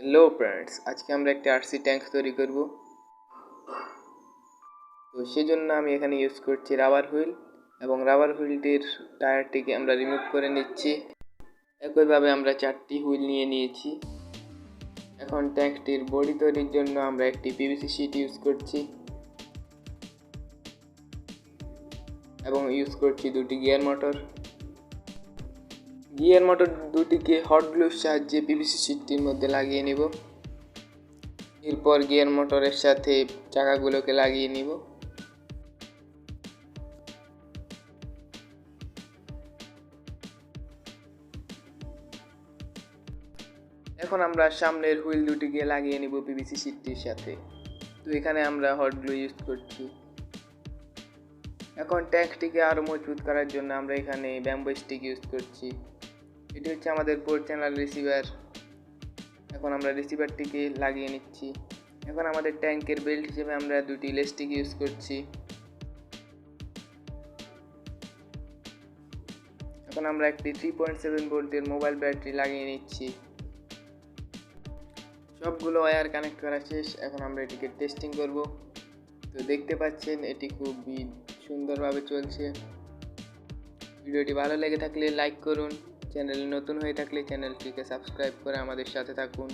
Hello friends, আজকে আমরা একটা আরসি ট্যাঙ্ক তৈরি করব। তো সেজন্য আমি এখানে ইউজ করছি রাবার হুইল এবং রাবার হুইলটির টায়ারটিকে আমরা রিমুভ করে নিচ্ছি। একইভাবে আমরা 4টি হুইল নিয়ে নিয়েছি। এখন ট্যাঙ্কটির বডি তৈরির জন্য আমরা একটি পিভিসি শীট ইউজ করছি এবং ইউজ করছি দুটি গিয়ার মোটর। গিয়ার মোটর দুটিকে হট গ্লুর সাহায্যে পিভিসি শীটটির মধ্যে লাগিয়ে নিব। এরপর গিয়ার মোটরের সাথে চাকাগুলোকে লাগিয়ে নিব। এখন আমরা সামনের হুইল দুটিকে লাগিয়ে নিব পিভিসি শীটটির সাথে। তো এখানে আমরা হট গ্লু ইউজ করছি। এখন ট্যাঙ্কটিকে আরও মজবুত করার জন্য আমরা এখানে ব্যাম্বো স্টিক ইউজ করছি। এটি হচ্ছে আমাদের 4 চ্যানেল রিসিভার। এখন আমরা রিসিভারটিকে লাগিয়ে নিচ্ছি। এখন আমাদের ট্যাঙ্কের বেল্ট হিসেবে আমরা দুটি ইলাস্টিক ইউজ করছি। এখন আমরা একটি 3.7 ভোল্টের মোবাইল ব্যাটারি লাগিয়ে নিচ্ছি। সবগুলো ওয়্যার কানেক্ট করা শেষ। এখন আমরা এটিকে টেস্টিং করব। তো দেখতে পাচ্ছেন এটি খুবই সুন্দরভাবে চলছে। ভিডিওটি ভালো লেগে থাকলে লাইক করুন, চ্যানেলে নতুন হয়ে থাকলে চ্যানেলটিকে সাবস্ক্রাইব করে আমাদের সাথে থাকুন।